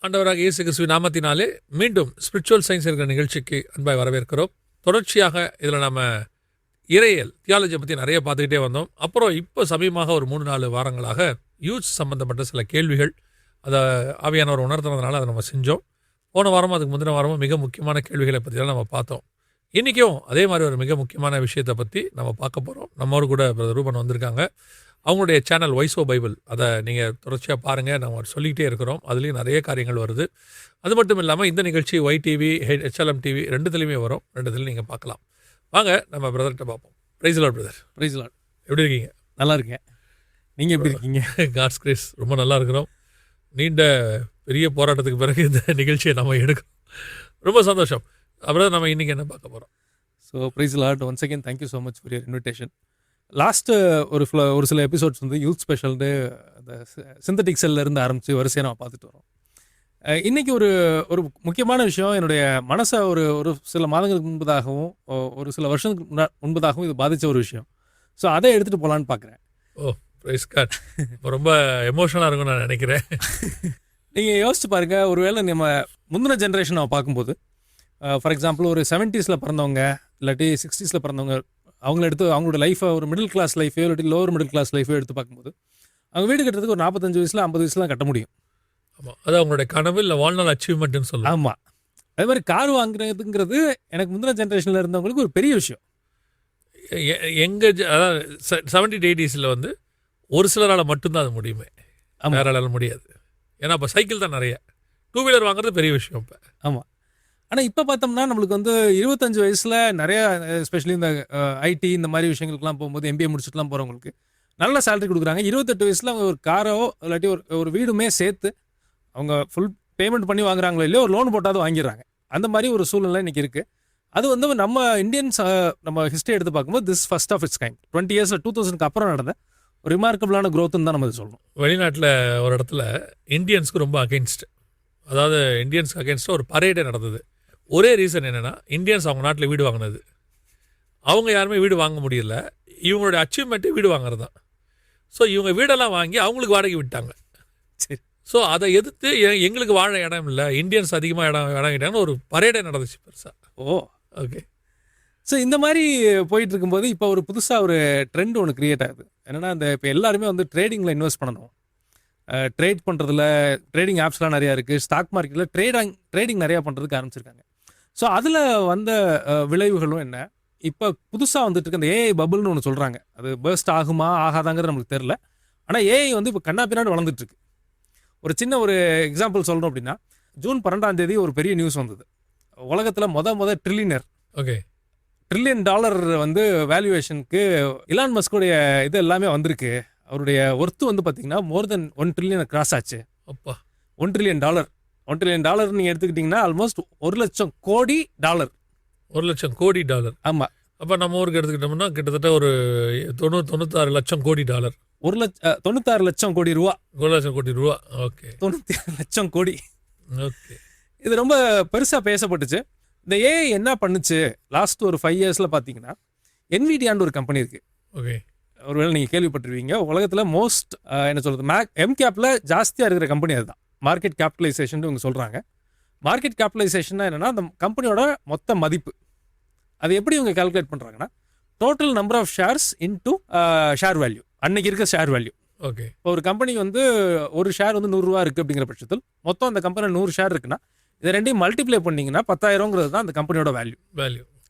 ஆண்டவராக இயேசு கிறிஸ்துவின் நாமத்தினாலே மீண்டும் ஸ்பிரிச்சுவல் சயின்ஸ் இருக்கிற நிகழ்ச்சிக்கு அன்பாய் வரவேற்கிறோம். தொடர்ச்சியாக இதில் நம்ம இறையியல் தியாலஜியை பற்றி நிறைய பார்த்துக்கிட்டே வந்தோம். அப்புறம் இப்போ சமீபமாக ஒரு 3-4 வாரங்களாக யூத் சம்மந்தப்பட்ட சில கேள்விகள் அதை ஆவியானவர் உணர்த்துறதுனால அதை நம்ம செஞ்சோம். போன வாரமும் அதுக்கு முந்தின வாரமும் மிக முக்கியமான கேள்விகளை பற்றிலாம் நம்ம பார்த்தோம். இன்றைக்கும் அதே மாதிரி ஒரு மிக முக்கியமான விஷயத்தை பற்றி நம்ம பார்க்க போகிறோம். நம்மோடு கூட பிரதர் ரூபன் வந்திருக்காங்க. அவங்களுடைய சேனல் வைஸோ பைபிள், அதை நீங்கள் தொடர்ச்சியாக பாருங்கள். நம்ம சொல்லிக்கிட்டே இருக்கிறோம். அதுலேயும் நிறைய காரியங்கள் வருது. அது மட்டும் இல்லாமல் இந்த நிகழ்ச்சி YTV HLM TV ரெண்டுத்துலேயுமே வரும். ரெண்டுத்துலையும் நீங்கள் பார்க்கலாம். வாங்க நம்ம பிரதர்கிட்ட பார்ப்போம். Praise lord brother. Praise lord. எப்படி இருக்கீங்க? நல்லா இருக்கேன். நீங்கள் எப்படி இருக்கீங்க? காட்ஸ் கிரேஸ் ரொம்ப நல்லா இருக்கிறோம். நீண்ட பெரிய போராட்டத்துக்கு பிறகு இந்த நிகழ்ச்சியை நம்ம எடுக்கிறோம். ரொம்ப சந்தோஷம். அப்புறம் நம்ம இன்றைக்கி என்ன பார்க்க போகிறோம்? So praise lord. Once again thank you so much for your invitation. Last ஒரு சில எபிசோட்ஸ் வந்து யூத் ஸ்பெஷல்னு அந்த சிந்தட்டிக் செல்லேருந்து ஆரம்பித்து வரிசையாக நம்ம பார்த்துட்டு வரோம். இன்றைக்கி ஒரு முக்கியமான விஷயம் என்னுடைய மனசை ஒரு சில மாதங்களுக்கு முன்பதாகவும் ஒரு சில வருஷத்துக்கு முன்பதாகவும் இது பாதித்த ஒரு விஷயம். ஸோ அதை எடுத்துகிட்டு போகலான்னு பார்க்குறேன். ஓ பிரைஸ் காட். ரொம்ப எமோஷனலாக இருக்கும்னு நான் நினைக்கிறேன். நீங்கள் யோசிச்சு பாருங்கள், ஒருவேளை நம்ம முந்தின ஜென்ரேஷன் நம்ம பார்க்கும்போது, ஃபார் எக்ஸாம்பிள் ஒரு 70s பிறந்தவங்க இல்லாட்டி 60s பிறந்தவங்க, அவங்கள எடுத்து அவங்களோட லைஃப்பை ஒரு மிடில் கிளாஸ் லைஃபோ இல்லாட்டி லோவர் மிடில் கிளாஸ் லைஃபோ எடுத்து பார்க்கும்போது அவங்க வீடு கட்டுறதுக்கு ஒரு 45 வயசில் 50 வயசுலாம் கட்ட முடியும். ஆமாம், அது அவங்களுடைய கனவு இல்லை வாழ்நாள் அச்சீவ்மெண்ட்னு சொல்லலாம். ஆமாம், அதே மாதிரி கார் வாங்குறதுங்கிறது எனக்கு முந்தின ஜென்ரேஷனில் இருந்தவங்களுக்கு ஒரு பெரிய விஷயம். எங்கள் அதாவது 70s 80s வந்து ஒரு சிலரால் மட்டும்தான் அது முடியுமே, வேறால முடியாது. ஏன்னா இப்போ சைக்கிள் தான் நிறைய, 2 வீலர் வாங்குறது பெரிய விஷயம் இப்போ. ஆமாம், ஆனால் இப்போ பார்த்தோம்னா நம்மளுக்கு வந்து 25 வயசில் நிறையா, எஸ்பெஷலி இந்த ஐடி இந்த மாதிரி விஷயங்களுக்குலாம் போகும்போது MBA முடிச்சுட்டுலாம் போகிறவங்களுக்கு நல்ல சேலரி கொடுக்குறாங்க. 28 வயசில் அவங்க ஒரு காரோ இல்லாட்டி ஒரு வீடுமே சேர்த்து அவங்க ஃபுல் பேமெண்ட் பண்ணி வாங்குறாங்களோ இல்லையோ ஒரு லோன் போட்டாவது வாங்கிடுறாங்க. அந்த மாதிரி ஒரு சூழ்நிலை இன்றைக்கி இருக்குது. அது வந்து நம்ம இந்தியன்ஸ் நம்ம ஹிஸ்ட்ரி எடுத்து பார்க்கும்போது this first of its kind. 20 இயர்ஸில் 2000க்கு அப்புறம் நடந்த ஒரு ரிமார்க்கபிளான க்ரோத்துன்னு தான் நம்ம இது சொல்லணும். வெளிநாட்டில் ஒரு இடத்துல இந்தியன்ஸ்க்கு ரொம்ப அகெயின்ஸ்ட், அதாவது இந்தியன்ஸ்க்கு அகெயின்ஸ்டாக ஒரு பரேடே நடந்தது. ஒரே ரீசன் என்னென்னா, இந்தியன்ஸ் அவங்க நாட்டில் வீடு வாங்கினது, அவங்க யாருமே வீடு வாங்க முடியல. இவங்களுடைய அச்சீவ்மெண்ட்டே வீடு வாங்குறது தான். ஸோ இவங்க வீடெல்லாம் வாங்கி அவங்களுக்கு வாடகை விட்டாங்க. சரி, ஸோ அதை எதிர்த்து எங்களுக்கு வாழ இடம் இல்லை, இந்தியன்ஸ் அதிகமாக இடம் கிட்டாங்கன்னு ஒரு பரேடே நடந்துச்சு பெருசாக. ஓ ஓகே. ஸோ இந்த மாதிரி போயிட்டு இருக்கும்போது இப்போ ஒரு புதுசாக ஒரு ட்ரெண்ட் ஒன்று க்ரியேட் ஆகுது. என்னென்னா, இந்த இப்போ எல்லாருமே வந்து ட்ரேடிங்கில் இன்வெஸ்ட் பண்ணணும். ட்ரேட் பண்ணுறதுல ட்ரேடிங் ஆப்ஸ்லாம் நிறையா இருக்குது. ஸ்டாக் மார்க்கெட்டில் ட்ரேடிங் நிறையா பண்ணுறதுக்கு ஆரம்பிச்சிருக்காங்க. ஸோ அதில் வந்த விளைவுகளும் என்ன, இப்போ புதுசாக வந்துட்டு இருக்க அந்த AI பபுள்னு ஒன்று சொல்கிறாங்க. அது பர்ஸ்ட் ஆகுமா ஆகாதாங்கிறது நம்மளுக்கு தெரில. ஆனால் AI வந்து இப்போ கண்ணா பின்னாடி வளர்ந்துட்டுருக்கு. ஒரு சின்ன ஒரு எக்ஸாம்பிள் சொல்லணும் அப்படின்னா, ஜூன் 12 ஒரு பெரிய நியூஸ் வந்தது. உலகத்தில் மொத ட்ரில்லியனர், ஓகே, $1 trillion வந்து வேல்யூவேஷனுக்கு இலான் மஸ்கோடைய இது எல்லாமே வந்திருக்கு. அவருடைய ஒர்த்து வந்து பார்த்தீங்கன்னா மோர் தென் 1 trillion கிராஸ் ஆச்சு. அப்பா, $1 trillion நீங்கள் எடுத்துக்கிட்டிங்கன்னா ஆல்மோஸ்ட் $1,00,000 கோடி. $1,00,000 கோடி. ஆமாம், அப்போ நம்ம ஊருக்கு எடுத்துக்கிட்டோம்னா கிட்டத்தட்ட ஒரு 96 லட்சம் கோடி டாலர். 96 லட்சம் கோடி ரூபா. 1 லட்சம் கோடி ரூபா. ஓகே, 96 லட்சம் கோடி. ஓகே, இது ரொம்ப பெருசாக பேசப்பட்டுச்சு. இந்த AI என்ன பண்ணுச்சு லாஸ்ட் ஒரு 5 இயர்ஸில் பார்த்தீங்கன்னா, NVIDIAன்னு ஒரு கம்பெனி இருக்குது. ஓகே, ஒருவேளை நீங்கள் கேள்விப்பட்டிருவீங்க. உலகத்தில் மோஸ்ட் என்ன சொல்கிறது MCAPல ஜாஸ்தியாக இருக்கிற கம்பெனி அதுதான். மார்க்கெட் கேபிட்டலைசேஷன் இவங்க சொல்கிறாங்க. மார்க்கெட் கேபிட்டலைசேஷன்னா என்னென்னா, அந்த கம்பெனியோட மொத்த மதிப்பு. அது எப்படி இவங்க கால்குலேட் பண்ணுறாங்கன்னா, total number of shares into share value, அன்னைக்கு இருக்க ஷேர் வேல்யூ. ஓகே, இப்போ ஒரு கம்பெனி வந்து ஒரு ஷேர் வந்து 100 ரூபா இருக்குது அப்படிங்கிற பட்சத்தில் மொத்தம் அந்த கம்பெனி 100 ஷேர் இருக்குன்னா, இதை ரெண்டையும் மல்டிப்ளை பண்ணிங்கன்னா 10,000ங்கிறது தான் அந்த கம்பெனியோட வேல்யூ.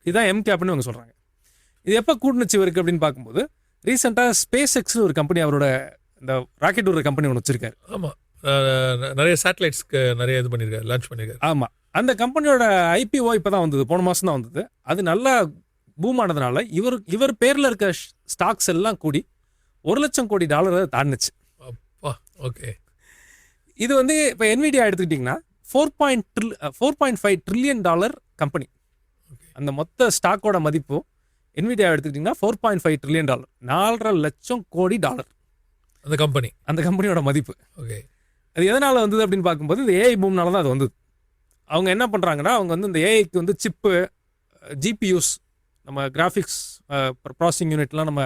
இதுதான் MCAPனு இவங்க சொல்கிறாங்க. இது எப்போ கூட்டுனுச்சு இருக்கு அப்படின்னு பார்க்கும்போது, ரீசெண்டாக SpaceXனு ஒரு கம்பெனி, அவரோட இந்த ராக்கெட் ஒரு கம்பெனி ஒன்று வச்சிருக்காரு. ஆமாம், நிறைய சேட்டலைட்ஸ்க்கு நிறைய இது பண்ணியிருக்காரு, லான்ச் பண்ணியிருக்காரு. ஆமாம், அந்த கம்பெனியோட IPO இப்போ தான் வந்தது, போன மாதம் தான் வந்தது. அது நல்லா பூம் ஆனதுனால இவர் பேரில் இருக்க ஸ்டாக்ஸ் எல்லாம் கூடி $1,00,000 கோடி தாண்டுச்சு. அப்பா, ஓகே. இது வந்து இப்போ NVIDIA எடுத்துக்கிட்டிங்கன்னா $4.5 trillion கம்பெனி. அந்த மொத்த ஸ்டாக்கோட மதிப்பு NVIDIA எடுத்துக்கிட்டிங்கன்னா $4.5 trillion, $4,50,000 கோடி. அந்த கம்பெனியோட மதிப்பு. ஓகே, அது எதனால் வந்தது அப்படின்னு பார்க்கும்போது இந்த AI பூம்னால தான் அது வந்தது. அவங்க என்ன பண்ணுறாங்கன்னா, அவங்க வந்து இந்த ஏஐக்கு வந்து சிப்பு, GPUs, நம்ம கிராஃபிக்ஸ் ப்ராசஸிங் யூனிட்லாம் நம்ம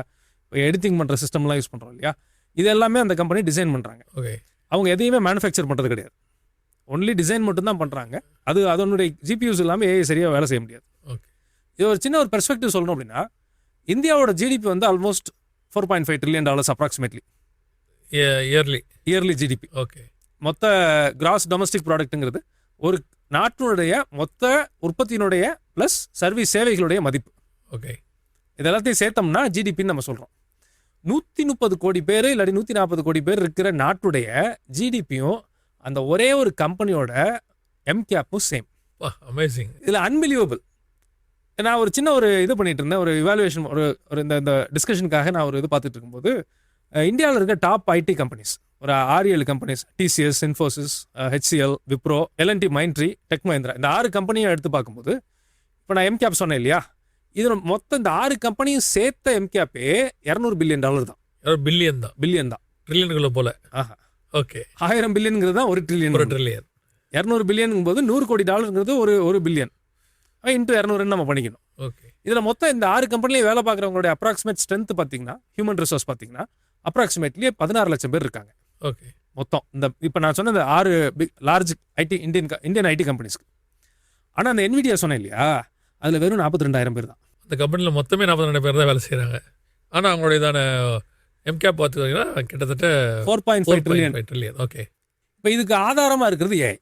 எடிட்டிங் பண்ணுற சிஸ்டம்லாம் யூஸ் பண்ணுறோம் இல்லையா, இது எல்லாமே அந்த கம்பெனி டிசைன் பண்ணுறாங்க. ஓகே, அவங்க எதையுமே மேனுஃபேக்சர் பண்ணுறது கிடையாது. ஒன்லி டிசைன் மட்டும் தான் பண்ணுறாங்க. அது அதனுடைய ஜிபியூஸ் இல்லாமல் ஏஐ சரியாக வேலை செய்ய முடியாது. ஓகே. இது ஒரு சின்ன ஒரு பெர்ஸ்பெக்டிவ் சொல்லணும் அப்படின்னா, இந்தியாவோட ஜிடிபி வந்து almost $4.5 trillion approximately yearly GDP. Okay. மொத்த கிராஸ் டொமஸ்டிக் ப்ராடக்ட்டுங்கிறது ஒரு நாட்டினுடைய மொத்த உற்பத்தியினுடைய ப்ளஸ் சர்வீஸ் சேவைகளுடைய மதிப்பு. ஓகே. இது எல்லாத்தையும் சேர்த்தோம்னா ஜிடிபின்னு நம்ம சொல்கிறோம். 130 கோடி பேர் இல்லாட்டி 140 கோடி பேர் இருக்கிற நாட்டுடைய ஜிடிபியும் அந்த ஒரே ஒரு கம்பெனியோட எம்கேப்பும் சேம். அமேசிங். இதில் அன்பிலீவபிள். நான் ஒரு சின்ன ஒரு இது பண்ணிட்டு இருந்தேன், ஒரு இவாலுவேஷன், ஒரு இந்த டிஸ்கஷனுக்காக நான் ஒரு இது பார்த்துட்டு இருக்கும்போது, இந்தியாவில் இருக்க டாப் ஐடி கம்பெனிஸ் ஒரு 6-7 companies, TCS, Infosys, HCL, Wipro, L and T, Mindtree, Tech Mahindra, இந்த 6 கம்பெனியும் எடுத்து பார்க்கும்போது, இப்போ நான் எம்கேப் சொன்னேன் இல்லையா, இது மொத்தம் இந்த 6 கம்பெனியும் சேர்த்த எம்கேப்பே $200 பில்லியன் தான். பில்லியன் தான், ட்ரில்லியன்களை போல. ஆஹா. ஓகே. 1000 பில்லியனுங்கிறது தான் $1 trillion. 200 பில்லியன் போது $100 கோடி ஒரு பில்லியன் இன்ட்டு 200 நம்ம பண்ணிக்கணும். ஓகே. இதில் மொத்தம் இந்த 6 கம்பெனிலையும் வேலை பார்க்குறவங்களுடைய அப்ராக்சிமேட் ஸ்ட்ரென்த் பார்த்தீங்கன்னா, ஹியூமன் ரிசோர்ஸ் பார்த்தீங்கன்னா அப்ராக்சிமேட்லி 16 லட்சம் பேர் இருக்காங்க. ஓகே. மொத்தம் இந்த இப்போ நான் சொன்ன இந்த 6 லார்ஜ் ஐடி இந்தியன் ஐடி கம்பெனிஸ்க்கு. ஆனால் அந்த என்விடியா சொன்னேன் இல்லையா, அதில் வெறும் 42,000 பேர் தான். அந்த கம்பெனியில் மொத்தமே 42 பேர் தான் வேலை செய்கிறாங்க. ஆனால் அவங்களுடையதான எம்கேப் பார்த்துக்கிட்டிங்கன்னா கிட்டத்தட்ட 4.5 trillion. ஓகே. இப்போ இதுக்கு ஆதாரமாக இருக்கிறது ஏஐ.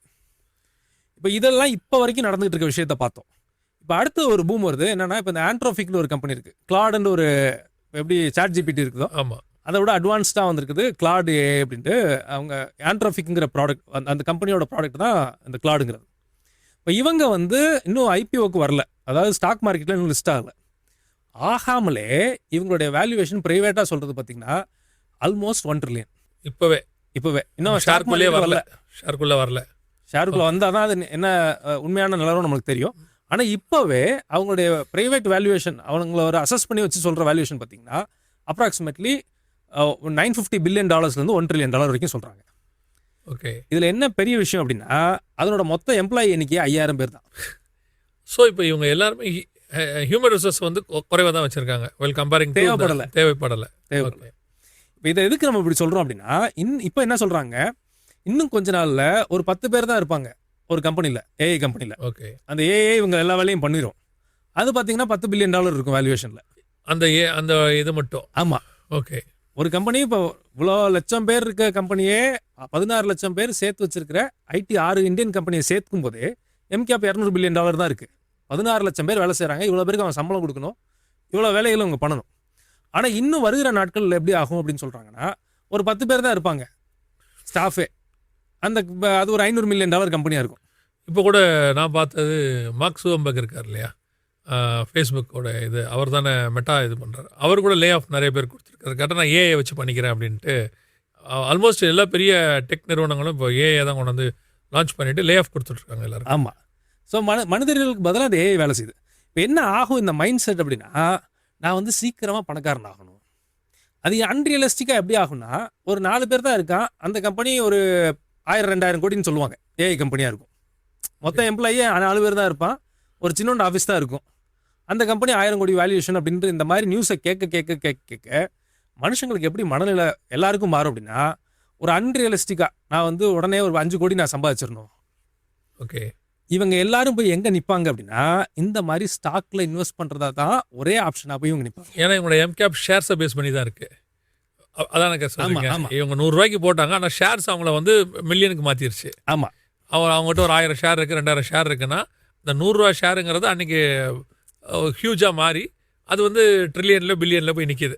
இப்போ இதெல்லாம் இப்போ வரைக்கும் நடந்துகிட்டு இருக்க விஷயத்த பார்த்தோம். இப்போ அடுத்து ஒரு பூம் வருது என்னன்னா, இப்போ இந்த ஆண்ட்ரோஃபிக்னு ஒரு கம்பெனி இருக்குது. கிளாடுன்னு ஒரு எப்படி சாட் ஜிபிடி இருக்குதோ, ஆமாம், அதை விட அட்வான்ஸ்டாக வந்திருக்குது கிளாடு ஏஐ அப்படின்ட்டு. அவங்க ஆண்ட்ரோஃபிக்ங்கிற ப்ராடக்ட், அந்த கம்பெனியோட ப்ராடக்ட் தான் இந்த கிளாடுங்கிறது. இப்போ இவங்க வந்து இன்னும் ஐபிஓக்கு வரல, அதாவது ஸ்டாக் மார்க்கெட்டில் இன்னும் லிஸ்ட் ஆகலை. ஆகாமலே இவங்களுடைய வேல்யூவேஷன் ப்ரைவேட்டாக சொல்கிறது பார்த்தீங்கன்னா ஆல்மோஸ்ட் $1 trillion. இப்போவே இன்னும் ஷேருக்குள்ளே வரல. ஷேருக்குள்ளே வந்தால் தான் அது என்ன உண்மையான நிலவரம் நம்மளுக்கு தெரியும். ஆனால் இப்போவே அவங்களுடைய ப்ரைவேட் வேல்யூவேஷன், அவங்கள ஒரு அசஸ் பண்ணி வச்சு சொல்கிற வேல்யூவேஷன் பார்த்தீங்கன்னா அப்ராக்சிமேட்லி $950 பில்லியன் $1 trillion வரைக்கும் சொல்கிறாங்க. ஓகே. இதில் என்ன பெரிய விஷயம் அப்படின்னா, அதனோட மொத்த எம்ப்ளாயி எண்ணிக்கை 5000 பேர் தான். ஸோ இப்போ இவங்க எல்லாருமே ஹியூமன் ரிசோர்ஸ் வந்து குறைவாக தான் வச்சுருக்காங்க. கம்பேரிங் தேவைப்படலை. இப்போ இதை எதுக்கு நம்ம இப்படி சொல்கிறோம் அப்படின்னா, இப்போ என்ன சொல்கிறாங்க, இன்னும் கொஞ்ச நாளில் ஒரு 10 பேர் தான் இருப்பாங்க ஒரு கம்பெனியில், ஏஐ கம்பெனியில். ஓகே. அந்த ஏஐ இவங்க எல்லா வேலையும் பண்ணிடும். அது பார்த்தீங்கன்னா $10 பில்லியன் இருக்கும் வேல்யூவேஷனில். அந்த இது மட்டும். ஆமாம். ஓகே. ஒரு கம்பெனி இப்போ இவ்வளோ லட்சம் பேர் இருக்க கம்பெனியே 16 லட்சம் பேர் சேர்த்து வச்சிருக்கிற ஐடி 6 இந்தியன் கம்பெனியை சேர்க்கும் போதே எம்கேப் $200 பில்லியன் தான் இருக்குது. 16 லட்சம் பேர் வேலை செய்கிறாங்க. இவ்வளோ பேருக்கு அவன் சம்பளம் கொடுக்கணும், இவ்வளோ வேலைகளை அவங்க பண்ணணும். ஆனால் இன்னும் வருகிற நாட்களில் எப்படி ஆகும் அப்படின்னு சொல்கிறாங்கன்னா, ஒரு 10 பேர் தான் இருப்பாங்க ஸ்டாஃபே. அது ஒரு $500 மில்லியன் கம்பெனியாக இருக்கும். இப்போ கூட நான் பார்த்தது மார்க் ஜூக்கர்பர்க் இருக்கார் இல்லையா, ஃபேஸ்புக்கோட இது, அவர் தானே மெட்டா இது பண்ணுறாரு. அவர் கூட லே ஆஃப் நிறைய பேர் கொடுத்துருக்காரு. கரெக்டாக நான் ஏஐ வச்சு பண்ணிக்கிறேன் அப்படின்ட்டு. ஆல்மோஸ்ட் எல்லா பெரிய டெக் நிறுவனங்களும் இப்போ ஏஐ தான் கொண்டு வந்து லான்ச் பண்ணிவிட்டு லே ஆஃப் கொடுத்துட்ருக்காங்க எல்லாரும். ஆமாம். ஸோ மனிதர்களுக்கு பதிலாக அது ஏஐ வேலை செய்யுது. இப்போ என்ன ஆகும் இந்த மைண்ட் செட் அப்படின்னா, நான் வந்து சீக்கிரமாக பணக்காரன் ஆகணும். அது அன்ரியலிஸ்டிக்காக எப்படி ஆகும்னா, ஒரு 4 பேர் தான் இருக்கான், அந்த கம்பெனி ஒரு 1000-2000 கோடின்னு சொல்லுவாங்க, ஏஐ கம்பெனியாக இருக்கும். மொத்த எம்ப்ளாயே 4 பேர் தான் இருப்பான், ஒரு சின்னோண்டு ஆஃபீஸ் தான் இருக்கும். அந்த கம்பெனி 1000 கோடி வேல்யூஷன் அப்படின்ட்டு இந்த மாதிரி நியூஸை கேட்க மனுஷங்களுக்கு எப்படி மனநிலை எல்லாருக்கும் மாறும் அப்படின்னா, ஒரு அன்ரியலிஸ்டிக்காக நான் வந்து உடனே ஒரு 5 கோடி நான் சம்பாதிச்சிடணும். ஓகே. இவங்க எல்லாரும் போய் எங்கே நிற்பாங்க அப்படின்னா, இந்த மாதிரி ஸ்டாக்ல இன்வெஸ்ட் பண்ணுறதா தான் ஒரே ஆப்ஷனாக போய் இவங்க நிற்பாங்க. ஏன்னா இவங்களோட எம்கேப் ஷேர்ஸை பேஸ் பண்ணி தான் இருக்குது. அதான் எனக்கு சொல்லுங்க. இவங்க 100 ரூபாய்க்கு போட்டாங்க, ஆனால் ஷேர்ஸ் அவங்கள வந்து மில்லியனுக்கு மாற்றிருச்சு. ஆமாம். அவங்ககிட்ட ஒரு 1000 ஷேர் இருக்குது, 2000 ஷேர் இருக்குன்னா, இந்த 100 ரூபா ஷேருங்கிறது அன்றைக்கி ஹியூஜாக மாறி அது வந்து ட்ரில்லியனில் பில்லியனில் போய் நிற்கிது.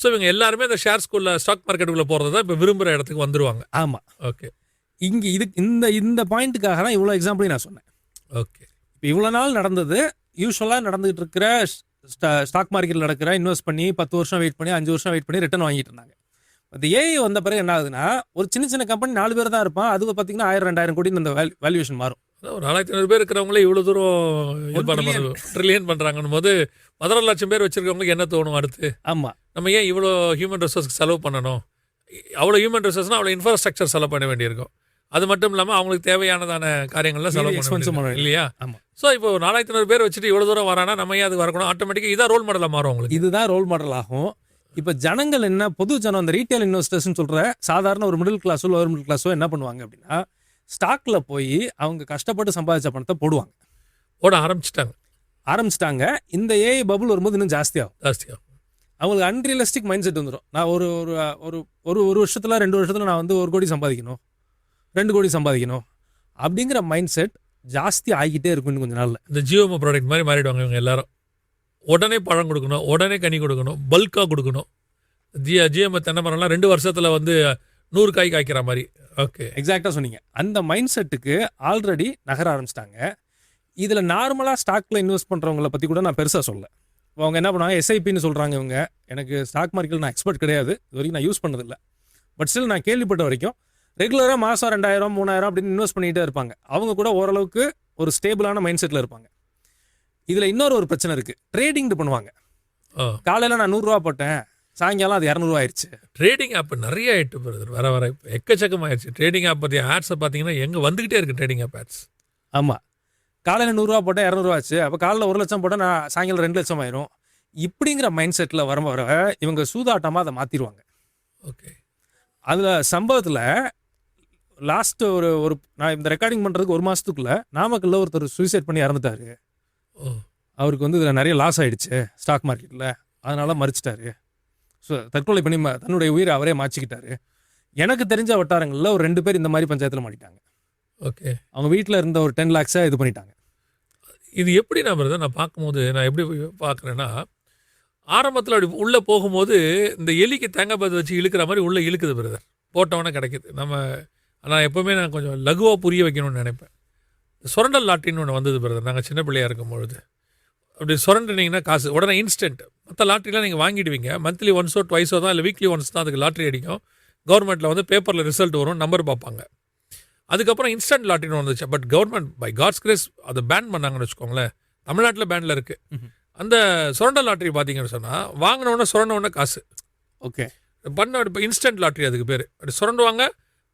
ஸோ இவங்க எல்லாருமே இந்த ஷேர்ஸ்குள்ளே ஸ்டாக் மார்க்கெட்டுக்குள்ளே போகிறது தான் இப்போ விரும்புகிற இடத்துக்கு வந்துடுவாங்க. ஆமாம். ஓகே. இங்கே இந்த பாயிண்ட்டுக்காக தான் இவ்வளோ எக்ஸாம்பிளையும் நான் சொன்னேன். ஓகே. இப்போ இவ்வளோ நாள் நடந்தது, யூஸ்வலாக நடந்துகிட்டு இருக்கிற ஸ்டாக் மார்க்கெட்டில் நடக்கிற இன்வெஸ்ட் பண்ணி 10 வருஷம் வெயிட் பண்ணி 5 வருஷம் வெயிட் பண்ணி ரிட்டர்ன் வாங்கிட்டு இருந்தாங்க. அது ஏஐ வந்த பிறகு என்ன ஆகுதுன்னா, ஒரு சின்ன கம்பெனி 4 பேர் தான் இருப்பான், அது பார்த்தீங்கன்னா 1000-2000 கோடின்னு அந்த வேல்யூவேஷன் மாறும். ஒரு 4500 பேர் இருக்கிறவங்களே இவ்வளோ தூரம் ட்ரில்லியன் பண்ணுறாங்கன்னு போது 16 லட்சம் பேர் வச்சிருக்கவங்களுக்கு என்ன தோணும் அடுத்து? ஆமாம். நம்ம ஏன் இவ்வளோ ஹியூமன் ரிசோர்ஸ்க்கு செலவு பண்ணணும்? அவ்வளோ ஹியூமன் ரிசோர்ஸ்னால் அவ்வளோ இன்ஃப்ராஸ்ட்ரக்சர் செலவு பண்ண வேண்டியிருக்கும். அது மட்டும் இல்லாமல் அவங்களுக்கு தேவையானதான காரியங்கள்லாம் செலவு பண்ண இல்லையா? ஆமாம். ஸோ இப்போ 4500 பேர் வச்சுட்டு இவ்வளோ தூரம் வரானா நம்ம ஏன் அது வரணும்? ஆட்டோமேட்டிக்காக இதான் ரோல் மாடலாக மாறும் அவங்களுக்கு. இதுதான் ரோல் மாடல் ஆகும். இப்போ ஜனங்கள் என்ன, பொது ஜனம், அந்த ரீட்டைல் இன்வெஸ்டர்ஸ்னு சொல்கிற சாதாரண ஒரு மிடில் கிளாஸோ லோவர் மிடில் கிளாஸோ என்ன பண்ணுவாங்க அப்படின்னா, ஸ்டாக்ல போய் அவங்க கஷ்டப்பட்டு சம்பாதிச்ச பணத்தை போடுவாங்க. ஓட ஆரம்பிச்சிட்டாங்க. இந்த ஏஐ பபுள் வரும்போது இன்னும் ஜாஸ்தியாகும். அவங்களுக்கு அன்ரியலிஸ்டிக் மைண்ட் செட் வந்துடும். நான் ஒரு ஒரு ஒரு ஒரு ஒரு வருஷத்தில் 2 வருஷத்தில் நான் வந்து 1 கோடி சம்பாதிக்கணும், 2 கோடி சம்பாதிக்கணும் அப்படிங்கிற மைண்ட் செட் ஜாஸ்தி ஆகிக்கிட்டே இருக்கும் இன்னும் கொஞ்ச நாளில். இந்த ஜியோமோ ப்ராடக்ட் மாதிரி மாறிடுவாங்க இவங்க எல்லாரும். உடனே பழம் கொடுக்கணும், உடனே கனி கொடுக்கணும், பல்காக கொடுக்கணும். ஜிஎம் தென்னை மரம்லாம் 2 வருஷத்தில் வந்து 100 காய் காய்க்கிற மாதிரி. ஓகே, எக்ஸாக்டாக சொன்னீங்க. அந்த மைண்ட் செட்டுக்கு ஆல்ரெடி நகர ஆரம்பிச்சிட்டாங்க. இதில் நார்மலாக ஸ்டாக்கில் இன்வெஸ்ட் பண்ணுறவங்கள பற்றி கூட நான் பெருசாக சொல்ல. அவங்க என்ன பண்ணுவாங்க, எஸ்ஐபின்னு சொல்கிறாங்க. இவங்க எனக்கு ஸ்டாக் மார்க்கெட்டில் நான் எக்ஸ்பர்ட் கிடையாது, இது வரைக்கும் நான் யூஸ் பண்ணதில்லை. பட் ஸ்டில் நான் கேள்விப்பட்ட வரைக்கும் ரெகுலராக மாதம் 2000 3000 அப்படின்னு இன்வெஸ்ட் பண்ணிகிட்டே இருப்பாங்க. அவங்க கூட ஓரளவுக்கு ஒரு ஸ்டேபிளான மைண்ட் செட்டில் இருப்பாங்க. இதில் இன்னொரு பிரச்சனை இருக்குது, ட்ரேடிங் பண்ணுவாங்க. காலையில் நான் 100 ரூபா போட்டேன், சாயங்காலம் அது 200 ரூபா ஆயிடுச்சு. ட்ரேடிங் ஆப் நிறைய ஆகிட்டு போகிறது, வர இப்போ எக்கச்சக்கமாகிடுச்சு. ட்ரேடிங் ஆப் பற்றி ஆட்ஸை பார்த்தீங்கன்னா எங்கே வந்துக்கிட்டே இருக்குது ட்ரேடிங் ஆப் ஆட்ஸ். ஆமாம், காலையில் 100 ரூபா போட்டால் 200 ரூபா ஆச்சு, அப்போ காலையில் 1 லட்சம் போட்டால் நான் சாயங்காலம் 2 லட்சம் ஆயிரும். இப்படிங்கிற மைண்ட் செட்டில் வர இவங்க சூதாட்டமாக அதை மாற்றிடுவாங்க. ஓகே, அதில் சம்பவத்தில் லாஸ்ட் ஒரு நான் இந்த ரெக்கார்டிங் பண்ணுறதுக்கு 1 மாதத்துக்குள்ளே நாமக்கல்ல ஒருத்தர் சூசைட் பண்ணி இறந்துட்டாரு. அவருக்கு வந்து இதில் நிறைய லாஸ் ஆகிடுச்சு ஸ்டாக் மார்க்கெட்டில், அதனால் மறிச்சிட்டாரு. ஸோ தற்கொலை பண்ணி தன்னுடைய உயிரை அவரே மாற்றிக்கிட்டாரு. எனக்கு தெரிஞ்ச வட்டாரங்களில் ஒரு 2 பேர் இந்த மாதிரி பஞ்சாயத்தில் மாட்டிட்டாங்க. ஓகே, அவங்க வீட்டில் இருந்த ஒரு 10 lakhs இது பண்ணிட்டாங்க. இது எப்படி நான் பார்க்கும்போது நான் எப்படி பார்க்குறேன்னா, ஆரம்பத்தில் அப்படி உள்ளே போகும்போது இந்த எலிக்கு தேங்காய் பார்த்து வச்சு இழுக்கிற மாதிரி உள்ளே இழுக்குது பிரதர், போட்டவொன்னே கிடைக்குது. நான் எப்போவுமே நான் கொஞ்சம் லகுவாக புரிய வைக்கணும்னு நினைப்பேன். சுரண்டல் லாட்ரின்னு ஒன்று வந்தது பிரதர், நாங்கள் சின்ன பிள்ளையாக இருக்கும்பொழுது. அப்படி சுரண்டினீங்கன்னா காசு உடனே இன்ஸ்டன்ட். மற்ற லாட்ரிலாம் நீங்கள் வாங்கிடுவீங்க, மந்த்லி ஒன்ஸோ ட்வைஸோ தான், இல்லை வீக்லி ஒன்ஸ் தான் அதுக்கு லாட்ரி அடிக்கும். கவர்மெண்ட்டில் வந்து பேப்பரில் ரிசல்ட் வரும், நம்பர் பார்ப்பாங்க. அதுக்கப்புறம் இன்ஸ்டன்ட் லாட்ரின்னு வந்துச்சு. But government by God's grace அதை பேன் பண்ணாங்கன்னு வச்சுக்கோங்களேன். தமிழ்நாட்டில் பேனில் இருக்குது. அந்த சுரண்டல் லாட்ரி பார்த்தீங்கன்னு சொன்னால் வாங்கினோடனே சுரண்டவுடனே காசு. ஓகே, பண்ண இப்போ இன்ஸ்டன்ட் லாட்ரி அதுக்கு பேர். அப்படி சுரண்டுவாங்க.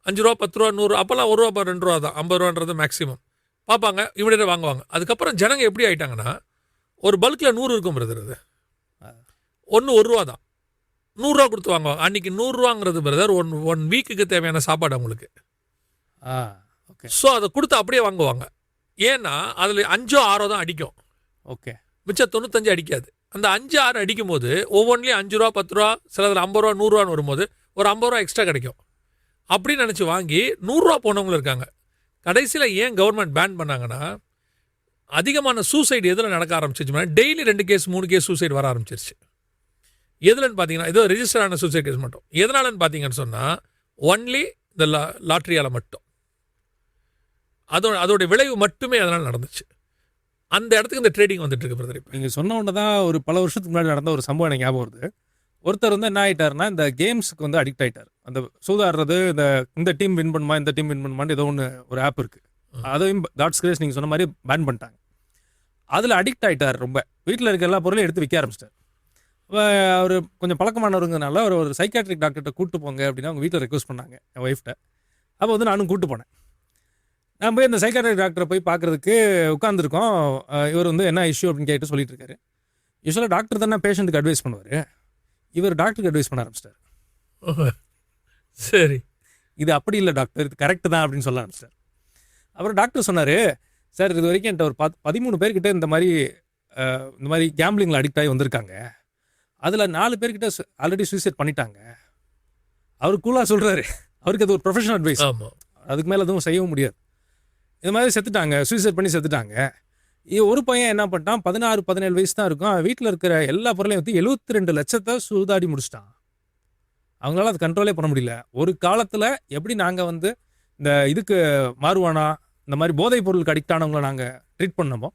5 ரூபா 10 ரூபா 100, அப்போல்லாம் 1 ரூபா 2 ரூபா தான், 50 ரூபான்றது மேக்ஸிமம் பார்ப்பாங்க. இவனே வாங்குவாங்க. அதுக்கப்புறம் ஜனங்க எப்படி ஆகிட்டாங்கன்னா, ஒரு பல்கில் 100 இருக்கும் பிரதர், அது ஒன்று 1 ரூபா தான், 100 ரூபா கொடுத்து வாங்குவாங்க. அன்றைக்கி 100 ரூபாங்கிறது பிரதர் ஒன் வீக்குக்கு தேவையான சாப்பாடு அவங்களுக்கு. ஓகே, ஸோ அதை கொடுத்து அப்படியே வாங்குவாங்க. ஏன்னா அதில் 5 6 தான் அடிக்கும். ஓகே, மிச்சம் 95 அடிக்காது. அந்த 5 6 அடிக்கும் போது ஒவ்வொன்றிலையும் 5 ரூபா 10 ரூபா, சிலதில் 50 ரூபா 100 ரூபான்னு வரும்போது ஒரு 50 ரூபா எக்ஸ்ட்ரா கிடைக்கும். அப்படின்னு நினச்சி வாங்கி 100 ரூபா போனவங்களும் இருக்காங்க. கடைசியில் ஏன் கவர்மெண்ட் பேன் பண்ணாங்கன்னா, அதிகமான சூசைடு எதில் நடக்க ஆரம்பிச்சிருச்சுன்னா, டெய்லி 2 கேஸ் 3 கேஸ் சூசைடு வர ஆரம்பிச்சிருச்சு. எதுலன்னு பார்த்தீங்கன்னா, ஏதோ ரெஜிஸ்டர் ஆன சூசைட் கேஸ் மட்டும். எதனாலன்னு பார்த்தீங்கன்னு சொன்னால், ஒன்லி இந்த லாட்ரியால் மட்டும். அதோடைய விளைவு மட்டுமே அதனால் நடந்துச்சு. அந்த இடத்துக்கு இந்த ட்ரேடிங் வந்துட்டு இருக்கு பிரதர். நீங்கள் சொன்ன ஒன்று தான், ஒரு பல வருஷத்துக்கு முன்னாடி நடந்த ஒரு சம்பவம் எனக்கு ஞாபகம் வருது. ஒருத்தர் வந்து என்ன ஆகிட்டாருன்னா, இந்த கேம்ஸுக்கு வந்து அடிக்ட் ஆகிட்டார். அந்த சூதாடுறது, இந்த டீம் வின் பண்ணுமா, இந்த டீம் வின் பண்ணுமான்னு ஏதோ ஒன்று ஒரு ஆப் இருக்குது. அதையும் காட்ஸ் கிரேஸ் நீங்கள் சொன்ன மாதிரி பேன் பண்ணிட்டாங்க. அதில் அடிக்ட் ஆகிட்டார். ரொம்ப வீட்டில் இருக்க எல்லா பொருளையும் எடுத்து விற்க ஆரம்பிச்சிட்டார். அவர் கொஞ்சம் பழக்கமானவருங்கனால அவர் ஒரு சைக்காட்ரிக் டாக்டர்கிட்ட கூப்பிட்டு போங்க அப்படின்னு அவங்க வீட்டில் ரெக்வஸ்ட் பண்ணாங்க என் ஒய்ஃப்ட்ட. அப்போ வந்து நானும் கூப்பிட்டு போனேன். நான் போய் இந்த சைக்காட்ரிக் டாக்டரை போய் பார்க்குறதுக்கு உட்காந்துருக்கோம். இவர் வந்து என்ன இஷ்யூ அப்படின்னு கேட்டு சொல்லிட்டு இருக்காரு. யூஸ்வலாக டாக்டர் தானே பேஷண்ட்டுக்கு அட்வைஸ் பண்ணுவார், இவர் டாக்டருக்கு அட்வைஸ் பண்ண ஆரம்பிச்சிட்டார். சரி, இது அப்படி இல்லை டாக்டர், இது கரெக்டு தான் அப்படின்னு சொல்ல ஆரம்பிச்சிட்டார். அப்புறம் டாக்டர் சொன்னார், சார் இது வரைக்கும் என்கிட்ட ஒரு 13 பேர்கிட்ட இந்த மாதிரி கேம்பிளிங்கில் அடிக்ட் ஆகி வந்திருக்காங்க. அதில் 4 பேர்கிட்ட ஆல்ரெடி சூசைட் பண்ணிட்டாங்க. அவர் கூலாக சொல்கிறாரு, அவருக்கு அது ஒரு ப்ரொஃபஷனல் அட்வைஸ், அதுக்கு மேலே எதுவும் செய்யவும் முடியாது. இது மாதிரி செத்துட்டாங்க, சூசைட் பண்ணி செத்துட்டாங்க. ஒரு பையன் என்ன பண்ணிட்டான், 16 17 வயசு தான் இருக்கும், வீட்டில் இருக்கிற எல்லா பொருளையும் வந்து 72 லட்சத்தை சூதாடி முடிச்சிட்டான். அவங்களால அது கண்ட்ரோலே பண்ண முடியல. ஒரு காலத்தில் எப்படி நாங்கள் வந்து இந்த இதுக்கு மாறுவானா, இந்த மாதிரி போதைப் பொருளுக்கு அடிக்ட் ஆனவங்களை நாங்கள் ட்ரீட் பண்ணமோ,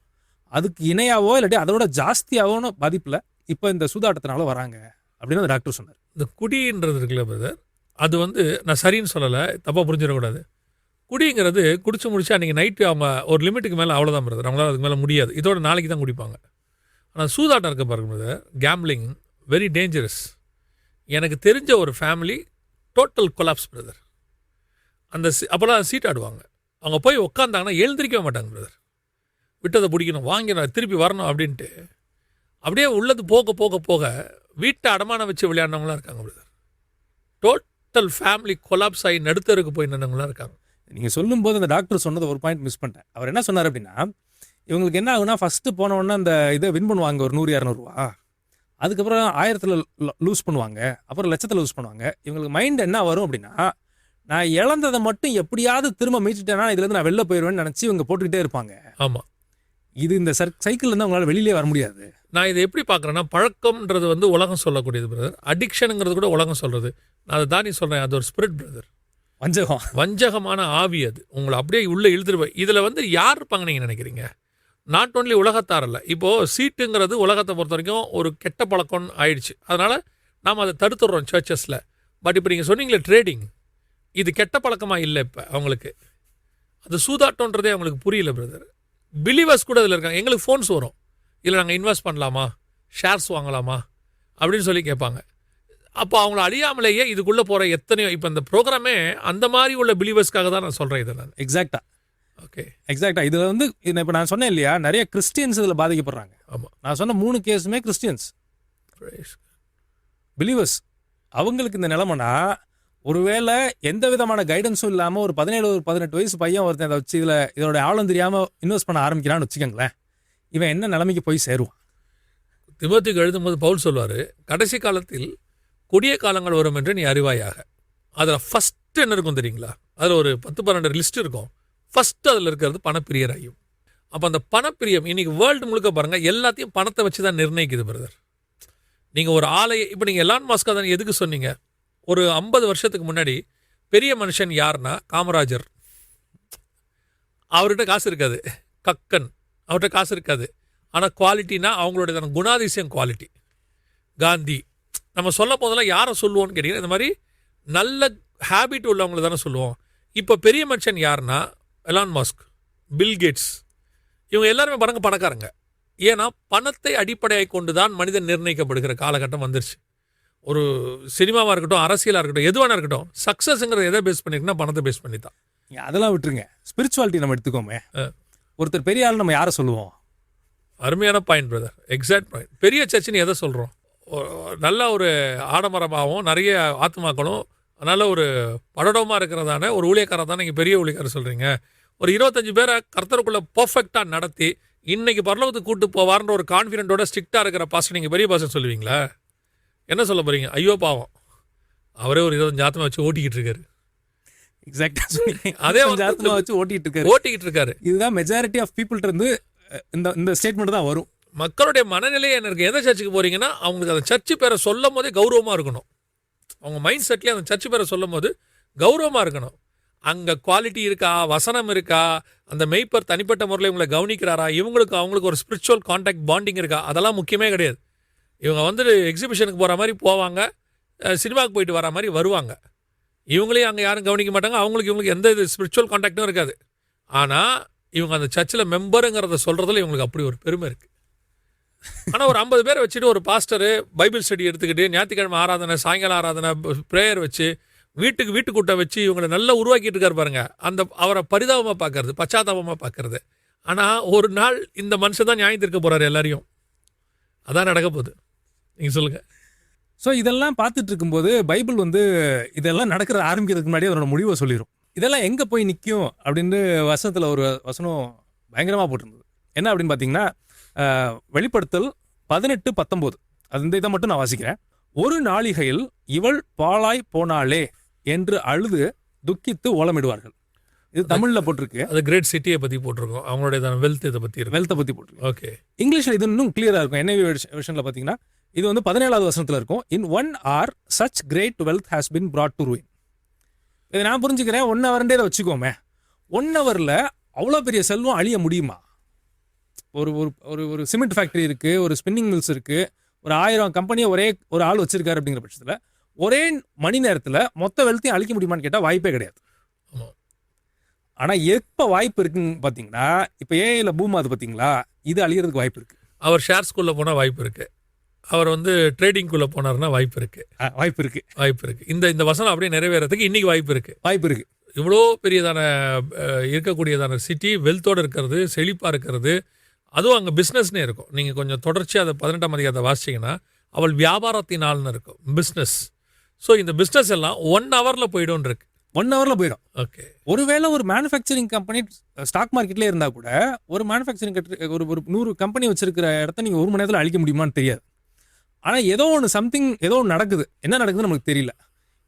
அதுக்கு இணையாவோ இல்லாட்டி அதோட ஜாஸ்தியாகவோ பாதிப்பில் இப்போ இந்த சூதாட்டத்தினால வராங்க அப்படின்னு அந்த டாக்டர் சொன்னார். இந்த குடின்றது இருக்குல்ல பிரதர், அது வந்து நான் சரின்னு சொல்லலை, தப்பாக புரிஞ்சிடக்கூடாது. குடிங்கிறது குடிச்சு முடிச்சு அன்றைக்கி நைட்டு அவங்க ஒரு லிமிட்டுக்கு மேலே அவ்வளோதான் பிரதர், அவங்களால அதுக்கு மேலே முடியாது. இதோட நாளைக்கு தான் குடிப்பாங்க. ஆனால் சூதாட்டம் இருக்க பாருங்க பிரதர், கேம்பிளிங் வெரி டேஞ்சரஸ். எனக்கு தெரிஞ்ச ஒரு ஃபேமிலி டோட்டல் கொலாப்ஸ் பிரதர். அந்த அப்போல்லாம் சீட் ஆடுவாங்க, அவங்க போய் உட்காந்தாங்கன்னா எழுந்திரிக்கவே மாட்டாங்க பிரதர். விட்டதை பிடிக்கணும், வாங்கிடணும், திருப்பி வரணும் அப்படின்ட்டு அப்படியே உள்ளது போக போக போக வீட்டை அடமானம் வச்சு விளையாடினவங்களாம் இருக்காங்க பிரதர். டோட்டல் ஃபேமிலி கொலாப்ஸ் ஆகி நடுத்தருக்கு போய் நின்றவங்களாம் இருக்காங்க. நீங்கள் சொல்லும்போது அந்த டாக்டர் சொன்னது ஒரு பாயிண்ட் மிஸ் பண்ணிட்டேன். அவர் என்ன சொன்னார் அப்படின்னா, இவங்களுக்கு என்ன ஆகுனா ஃபஸ்ட்டு போன உடனே அந்த இதை வின் பண்ணுவாங்க ஒரு 100-200 ரூபா. அதுக்கப்புறம் 1000ல் லூஸ் பண்ணுவாங்க, அப்புறம் லட்சத்தில் லூஸ் பண்ணுவாங்க. இவங்களுக்கு மைண்ட் என்ன வரும் அப்படின்னா, நான் இழந்ததை மட்டும் எப்படியாவது திரும்ப மீட்டுட்டேன்னா இதுலேருந்து நான் வெளில போயிடுவேன்னு நினச்சி இவங்க போட்டுக்கிட்டே இருப்பாங்க. ஆமாம், இது இந்த சைக்கிள்லேருந்து அவங்களால வெளியிலே வர முடியாது. நான் இதை எப்படி பார்க்குறேன்னா, பழக்கம்ன்றது வந்து உலகம் சொல்லக்கூடியது பிரதர். அடிக்ஷனுங்கிறது கூட உலகம் சொல்கிறது. நான் அதை தான் சொல்கிறேன், அது ஒரு ஸ்பிரிட் பிரதர். வஞ்சகம், வஞ்சகமான ஆவி. அது உங்களை அப்படியே உள்ளே இழுத்துருவேன். இதில் வந்து யார் இருப்பாங்க நீங்கள் நினைக்கிறீங்க? நாட் ஓன்லி உலகத்தார் இல்லை. இப்போது சீட்டுங்கிறது உலகத்தை பொறுத்த வரைக்கும் ஒரு கெட்ட பழக்கம்னு ஆயிடுச்சு. அதனால் நாம் அதை தடுத்துடுறோம் சர்ச்சஸில். பட் இப்போ நீங்கள் சொன்னீங்களே ட்ரேடிங், இது கெட்ட பழக்கமாக இல்லை. இப்போ அவங்களுக்கு அது சூதாட்டன்றதே அவங்களுக்கு புரியல பிரதர். பிலீவர்ஸ் கூட இதில் இருக்காங்க. எங்களுக்கு ஃபோன்ஸ் வரும், இல்லை நாங்கள் இன்வெஸ்ட் பண்ணலாமா, ஷேர்ஸ் வாங்கலாமா அப்படின்னு சொல்லி கேட்பாங்க. அப்போ அவங்கள அழியாமலேயே இதுக்குள்ளே போகிற எத்தனையோ, இப்போ இந்த ப்ரோக்ராமே அந்த மாதிரி உள்ள பிலீவர்ஸ்க்காக தான் நான் சொல்கிறேன் இதை நான். எக்ஸாக்டாக ஓகே, எக்ஸாக்டாக இதில் வந்து இப்போ நான் சொன்னேன் இல்லையா, நிறைய கிறிஸ்டியன்ஸ் இதில் பாதிக்கப்படுறாங்க. ஆமாம், நான் சொன்ன 3 கேஸுமே கிறிஸ்டியன்ஸ் பிலீவர்ஸ். அவங்களுக்கு இந்த நிலைமைனா, ஒருவேளை எந்த விதமான கைடன்ஸும் இல்லாமல் ஒரு 17-18 வயசு பையன் ஒருத்தன் அதை வச்சு இதோட ஆழம் தெரியாமல் இன்வெஸ்ட் பண்ண ஆரம்பிக்கிறான்னு வச்சுக்கோங்களேன், இவன் என்ன நிலைமைக்கு போய் சேருவான்? திமோத்திக்கு எழுதும்போது பவுல் சொல்வார், கடைசி காலத்தில் கொடிய காலங்கள் வரும் என்று நீ அறிவாயாக. அதில் ஃபஸ்ட்டு என்ன இருக்கும் தெரியுங்களா? அதில் ஒரு 10-12 லிஸ்ட் இருக்கும். ஃபஸ்ட்டு அதில் இருக்கிறது பணப்பிரியராயும். அப்போ அந்த பணப்பிரியம் இன்றைக்கி வேர்ல்டு முழுக்க பாருங்கள், எல்லாத்தையும் பணத்தை வச்சு தான் நிர்ணயிக்குது பிரதர். நீங்கள் ஒரு ஆலையை இப்போ நீங்கள் எலான் மாஸ்கா தான் எதுக்கு சொன்னீங்க? ஒரு 50 வருஷத்துக்கு முன்னாடி பெரிய மனுஷன் யாருன்னா காமராஜர். அவர்கிட்ட காசு இருக்காது. கக்கன் அவர்கிட்ட காசு இருக்காது. ஆனால் குவாலிட்டினா அவங்களுடைய குணாதிசயம் குவாலிட்டி. காந்தி. நம்ம சொல்ல போதெல்லாம் யாரை சொல்லுவோன்னு கேட்டிங்கன்னா, இந்த மாதிரி நல்ல ஹேபிட் உள்ளவங்களை தானே சொல்லுவோம். இப்போ பெரிய மனுஷன் யாருன்னா எலான் மாஸ்க், பில்கேட்ஸ், இவங்க எல்லாருமே பாருங்க பணக்காரங்க. ஏன்னா பணத்தை அடிப்படையாக கொண்டு தான் மனிதன் நிர்ணயிக்கப்படுகிற காலகட்டம் வந்துருச்சு. ஒரு சினிமாவாக இருக்கட்டும், அரசியலாக இருக்கட்டும், எதுவான இருக்கட்டும், சக்ஸஸ்ங்கிறத எதை பேஸ் பண்ணியிருக்குன்னா பணத்தை பேஸ் பண்ணி தான். அதெல்லாம் விட்டுருங்க, ஸ்பிரிச்சுவாலிட்டி நம்ம எடுத்துக்கோமே. ஒருத்தர் பெரிய ஆள் நம்ம யாரை சொல்லுவோம்? அருமையான பாயிண்ட் பிரதர், எக்ஸாக்ட் பாயிண்ட். பெரிய சர்ச்சுன்னு எதை சொல்கிறோம்? நல்ல ஒரு ஆடம்பரமாகவும் நிறைய ஆத்மாக்களும் நல்ல ஒரு படடமாக இருக்கிறதான ஒரு ஊழியக்காரர் தான் நீங்கள் பெரிய ஊழியக்காரர் சொல்கிறீங்க. ஒரு 25 பேரை கர்த்தருக்குள்ளே பர்ஃபெக்டாக நடத்தி இன்றைக்கி பரலோகத்துக்கு கூட்டு போவார்ன்ற ஒரு கான்ஃபிடென்ட்டோட ஸ்ட்ரிக்டாக இருக்கிற பாஸ்டர் நீங்கள் பெரிய பாஸ்டர் சொல்லுவீங்களா? என்ன சொல்ல போகிறீங்க? ஐயோ பாவம், அவரே ஒரு 25 ஆத்மா வச்சு ஓட்டிக்கிட்டு இருக்காரு. எக்ஸாக்டாக அதே ஆத்மா வச்சு ஓட்டிக்கிட்டு இருக்காரு. இதுதான் மெஜாரிட்டி ஆஃப் பீப்புள்கிட்ட இருந்து இந்த ஸ்டேட்மெண்ட் தான் வரும். மக்களுடைய மனநிலையை என்ன இருக்குது? எந்த சர்ச்சுக்கு போகிறீங்கன்னா அவங்களுக்கு அந்த சர்ச்சு பேரை சொல்லும் போதே கௌரவமாக இருக்கணும். அவங்க மைண்ட் செட்லேயே அந்த சர்ச்சு பேரை சொல்லும் போது கௌரவமாக இருக்கணும். அங்கே குவாலிட்டி இருக்கா, வசனம் இருக்கா, அந்த மெய்ப்பர் தனிப்பட்ட முறையில் இவங்களை கவனிக்கிறாரா, இவங்களுக்கு அவங்களுக்கு ஒரு ஸ்பிரிச்சுவல் கான்டாக்ட் பாண்டிங் இருக்கா, அதெல்லாம் முக்கியமே கிடையாது. இவங்க வந்துட்டு எக்ஸிபிஷனுக்கு போகிற மாதிரி போவாங்க, சினிமாவுக்கு போயிட்டு வர மாதிரி வருவாங்க. இவங்களையும் அங்கே யாரும் கவனிக்க மாட்டாங்க. இவங்களுக்கு எந்த இது ஸ்பிரிச்சுவல் கான்டாக்டும் இருக்காது. ஆனால் இவங்க அந்த சர்ச்சில் மெம்பருங்கிறத சொல்கிறதுல இவங்களுக்கு அப்படி ஒரு பெருமை இருக்குது. ஆனால் ஒரு 50 பேரை வச்சுட்டு ஒரு பாஸ்டரு பைபிள் ஸ்டடி எடுத்துக்கிட்டு ஞாயிற்றுக்கிழமை ஆராதனை, சாயங்காலம் ஆராதனை, ப்ரேயர் வச்சு வீட்டு கூட்டம் வச்சு இவங்களை நல்லா உருவாக்கிட்டு இருக்காரு பாருங்க. அவரை பரிதாபமாக பார்க்கறது, பச்சாதாபமாக பார்க்கறது. ஆனால் ஒரு நாள் இந்த மனுஷன் தான் நியாயம் தீர்க்க போகிறாரு எல்லாரையும். அதான் நடக்க போகுது. நீங்கள் சொல்லுங்கள். ஸோ இதெல்லாம் பார்த்துட்டு இருக்கும்போது பைபிள் வந்து இதெல்லாம் நடக்கிற ஆரம்பிக்கிறதுக்கு முன்னாடி அதனோட முடிவை சொல்லிடும். இதெல்லாம் எங்கே போய் நிற்கும் அப்படின்னு வசனத்தில் ஒரு வசனம் பயங்கரமாக போட்டிருந்தது. என்ன அப்படின்னு பார்த்தீங்கன்னா, வெளிப்படுத்தல் 18-19 அது இந்த இதை மட்டும் நான் வாசிக்கிறேன். ஒரு நாளிகையில் இவள் பாழாய் போனாளே என்று அழுது துக்கித்து ஓலமிடுவார்கள். இது தமிழில் போட்டிருக்கு. அது கிரேட் சிட்டியை பற்றி போட்டிருக்கோம். அவங்களுடைய வெல்த் இதை பற்றி இருக்கு. வெல்த்தை பற்றி போட்டிருக்கு. ஓகே. இங்கிலீஷில் இது இன்னும் கிளியராக இருக்கும். NIV வெர்ஷனில் பார்த்தீங்கன்னா இது வந்து 17வது வசனத்தில் இருக்கும். இன் 1 hour such great wealth has been brought to ruin. இதை நான் புரிஞ்சுக்கிறேன். 1 hourன்றே இதை வச்சுக்கோமே. 1 hourல அவ்வளோ பெரிய செல்வம் அழிய முடியுமா? ஒரு ஒரு ஒரு சிமெண்ட் ஃபேக்ட்ரி இருக்குது, ஒரு ஸ்பின்னிங் மில்ஸ் இருக்குது, ஒரு 1000 கம்பெனியை ஒரே ஒரு ஆள் வச்சிருக்காரு. அப்படிங்கிற பட்சத்தில் ஒரே மணி நேரத்தில் மொத்த வெல்த்தையும் அழிக்க முடியுமான்னு கேட்டால் வாய்ப்பே கிடையாது. ஆனால் எப்போ வாய்ப்பு இருக்குன்னு பார்த்தீங்கன்னா, இப்போ ஏஐயில் பூம் ஆகுது பார்த்தீங்களா, இது அழிகிறதுக்கு வாய்ப்பு இருக்குது. அவர் ஷேர்ஸ்குள்ளே போனால் வாய்ப்பு இருக்குது. அவர் வந்து ட்ரேடிங்குள்ளே போனார்னா வாய்ப்பு இருக்குது. வாய்ப்பு இருக்குது. இந்த வசனம் அப்படியே நிறைவேறதுக்கு இன்றைக்கி வாய்ப்பு இருக்குது. இவ்வளோ பெரியதான இருக்கக்கூடியதான சிட்டி வெல்த்தோடு இருக்கிறது, செழிப்பாக இருக்கிறது, அதுவும் அங்கே பிஸ்னஸ்னே இருக்கும். நீங்கள் கொஞ்சம் தொடர்ச்சியாக அதை 18ஆம் அதிகாரத்தை வாசிச்சிங்கன்னா அவள் வியாபாரத்தினால்னு இருக்கும், பிஸ்னஸ். ஸோ இந்த பிஸ்னஸ் எல்லாம் 1 hourல போய்டும்னு இருக்கு. 1 ஹவரில் போயிடும். ஓகே. ஒருவேளை ஒரு மேனுஃபேக்சரிங் கம்பெனி ஸ்டாக் மார்க்கெட்லேயே இருந்தால் கூட ஒரு மேனுஃபேக்சரிங் ஒரு 100 கம்பெனி வச்சிருக்கிற இடத்த நீங்கள் 1 மணி நேரத்தில் அழிக்க முடியுமான்னு தெரியாது. ஆனால் ஏதோ ஒன்று நடக்குது. என்ன நடக்குதுன்னு நமக்கு தெரியல.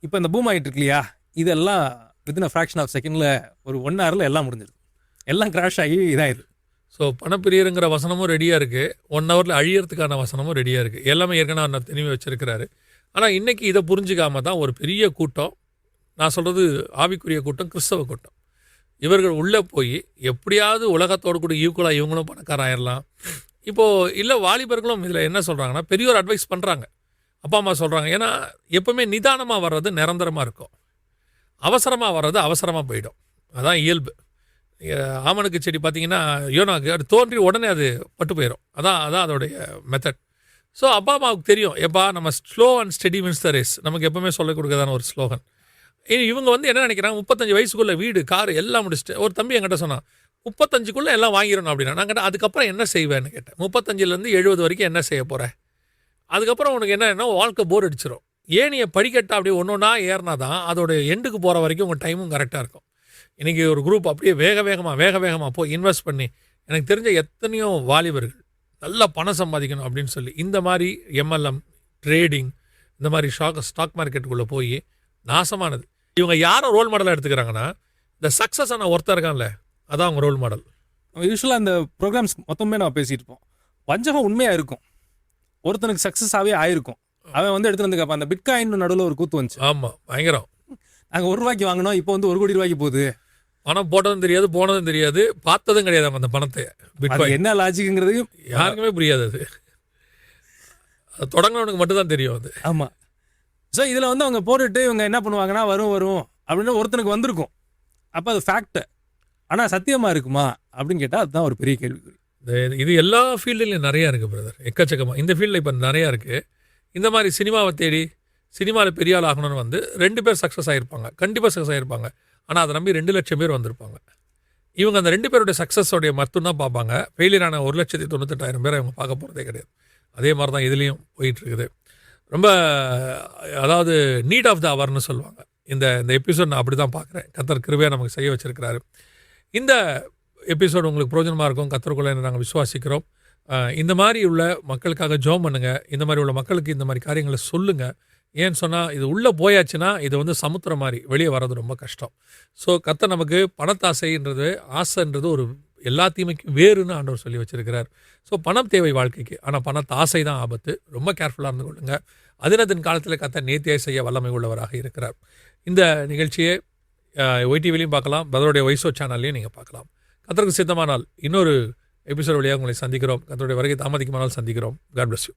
இப்போ இந்த பூம் ஆகிட்டு இருக்கு இல்லையா, இதெல்லாம் வித்தின் ஃப்ராக்ஷன் ஆஃப் செகண்டில் ஒரு 1 ஹவரில் எல்லாம் முடிஞ்சிருது. எல்லாம் கிராஷ் ஆகி இதாகிடுது. ஸோ பணப்பிரியருங்கிற வசனமும் ரெடியாக இருக்குது, 1 ஹவரில் அழியறதுக்கான வசனமும் ரெடியாக இருக்குது. எல்லாமே ஏற்கனவே அவர் தெளிவு வச்சிருக்கிறாரு. ஆனால் இன்றைக்கி இதை புரிஞ்சிக்காம தான் ஒரு பெரிய கூட்டம், நான் சொல்கிறது ஆவிக்குரிய கூட்டம், கிறிஸ்தவ கூட்டம், இவர்கள் உள்ளே போய் எப்படியாவது உலகத்தோடு கூட ஈக்குவலாக இவங்களும் பணக்காராயிடலாம். இப்போது இல்லை வாலிபர்களும் இதில் என்ன சொல்கிறாங்கன்னா, பெரியோர் அட்வைஸ் பண்ணுறாங்க, அப்பா அம்மா சொல்கிறாங்க. ஏன்னா எப்போவுமே நிதானமாக வர்றது நிரந்தரமாக இருக்கும், அவசரமாக வர்றது அவசரமாக போயிடும். அதான் இயல்பு. ஆமணக்கு செடி பார்த்தீங்கன்னா யோனாக்கு அது தோன்றி உடனே அது பட்டு போயிடும். அதான் அதோடைய மெத்தட். ஸோ அப்பா அம்மாவுக்கு தெரியும், எப்பா நம்ம slow and steady wins the race, நமக்கு எப்போவுமே சொல்லிக் கொடுக்கறதான ஒரு ஸ்லோகன். இவங்க வந்து என்ன நினைக்கிறாங்க, 35 வயசுக்குள்ளே வீடு கார் எல்லாம் முடிச்சுட்டு, ஒரு தம்பி என்கிட்ட சொன்னான் 35க்குள்ளே எல்லாம் வாங்கிடணும் அப்படின்னா. நான் கேட்டேன் அதுக்கப்புறம் என்ன செய்வேன்னு கேட்டேன். 35லேருந்து 70 வரைக்கும் என்ன செய்ய போகிறேன், அதுக்கப்புறம் உனக்கு என்னன்னா வாழ்க்கை போர் அடிச்சிடும். ஏனியை படிக்கட்டா அப்படியே ஒன்று ஒன்றா ஏறினா தான் அதோட எண்டுக்கு போகிற வரைக்கும் உங்கள் டைமும் கரெக்டாக இருக்கும். இன்றைக்கி ஒரு குரூப் அப்படியே வேக வேகமாக போய் இன்வெஸ்ட் பண்ணி, எனக்கு தெரிஞ்ச எத்தனையோ வாலிபர்கள் நல்லா பணம் சம்பாதிக்கணும் அப்படின்னு சொல்லி இந்த மாதிரி MLM ட்ரேடிங் இந்த மாதிரி ஸ்டாக் மார்க்கெட்டுக்குள்ளே போய் நாசமானது. இவங்க யாரை ரோல் மாடலாக எடுத்துக்கிறாங்கன்னா, இந்த சக்ஸஸ் ஆன ஒருத்தர் இருக்கான்ல, அதான் அவங்க ரோல் மாடல். யூஸ்வலாக அந்த ப்ரோக்ராம்ஸ் மொத்தமே நம்ம பேசிகிட்டு இருப்போம். வஞ்சகம் உண்மையாக இருக்கும், ஒருத்தனுக்கு சக்ஸஸாகவே ஆயிருக்கும். அவன் வந்து எடுத்துகிட்டு வந்து அந்த பிட்காயின் நடுவில் ஒரு கூத்து வந்துச்சு. ஆமாம், பயங்கரம். நாங்கள் 1 ரூபாய்க்கு வாங்கினோம், இப்போ வந்து 1 கோடி ரூபாய்க்கு போகுது. பணம் போட்டதும் தெரியாது, போனதும் தெரியாது, பார்த்ததும் கிடையாது அந்த பணத்தை. பிட்காயின் என்ன லாஜிக்குங்கிறது யாருக்குமே புரியாது. அது தொடங்கினவனுக்கு மட்டும்தான் தெரியும் அது. ஆமாம். ஸோ இதில் வந்து அவங்க போட்டுட்டு இவங்க என்ன பண்ணுவாங்கன்னா, வரும் அப்படின்னு ஒருத்தனுக்கு வந்திருக்கும். அப்போ அது ஃபேக்ட். ஆனால் சத்தியமாக இருக்குமா அப்படின்னு கேட்டால் அதுதான் ஒரு பெரிய கேள்விக்குறி. இது எல்லா ஃபீல்டுலையும் நிறையா இருக்குது பிரதர், எக்கச்சக்கமாக. இந்த ஃபீல்டில் இப்போ நிறையா இருக்குது. இந்த மாதிரி சினிமாவை தேடி சினிமாவில் பெரிய ஆள் ஆகணும்னு வந்து 2 பேர் சக்ஸஸ் ஆகிருப்பாங்க, கண்டிப்பாக சக்ஸஸ் ஆகிருப்பாங்க. ஆனால் அதை நம்பி 2 லட்சம் பேர் வந்திருப்பாங்க. இவங்க அந்த 2 பேருடைய சக்ஸஸோடைய மட்டும்தான் பார்ப்பாங்க. ஃபெயிலியரான 1,98,000 பேரை இவங்க பார்க்க போகிறதே கிடையாது. அதே மாதிரி தான் இதுலேயும் போயிட்டுருக்குது. ரொம்ப அதாவது நீட் ஆஃப் த அவர்னு சொல்லுவாங்க. இந்த எபிசோட் நான் அப்படி தான் பார்க்குறேன். கர்த்தர் கிருபையாக நமக்கு செய்ய வச்சிருக்கிறாரு. இந்த எபிசோடு உங்களுக்கு பிரயோஜனமாக இருக்கும், கர்த்தருக்குள்ளே நாங்கள் விசுவாசிக்கிறோம். இந்த மாதிரி உள்ள மக்களுக்காக ஜெபம் பண்ணுங்கள். இந்த மாதிரி உள்ள மக்களுக்கு இந்த மாதிரி காரியங்களை சொல்லுங்கள். ஏன்னு சொன்னால் இது உள்ளே போயாச்சுன்னா இது வந்து சமுத்திரம் மாதிரி வெளியே வர்றது ரொம்ப கஷ்டம். ஸோ கர்த்தர் நமக்கு பணத்தாசைன்றது, ஆசைன்றது ஒரு எல்லா தீமைக்கும் வேறுன்னு ஆண்டவர் சொல்லி வச்சிருக்கிறார். ஸோ பணம் தேவை வாழ்க்கைக்கு, ஆனால் பணத்தாசை தான் ஆபத்து. ரொம்ப கேர்ஃபுல்லாக இருந்து கொள்ளுங்க. அதினத்தின் காலத்தில் கர்த்தர் நேர்த்தியாய் செய்ய வல்லமை உள்ளவராக இருக்கிறார். இந்த நிகழ்ச்சியை ஒய்டிவிலையும் பார்க்கலாம், பிரதருடைய வைசோ சேனல்லையும் நீங்கள் பார்க்கலாம். கர்த்தருக்கு சித்தமானால் இன்னொரு எபிசோட் வழியாக உங்களை சந்திக்கிறோம். கர்த்தருடைய வருகை தாமதிக்குமானால் சந்திக்கிறோம். God bless you.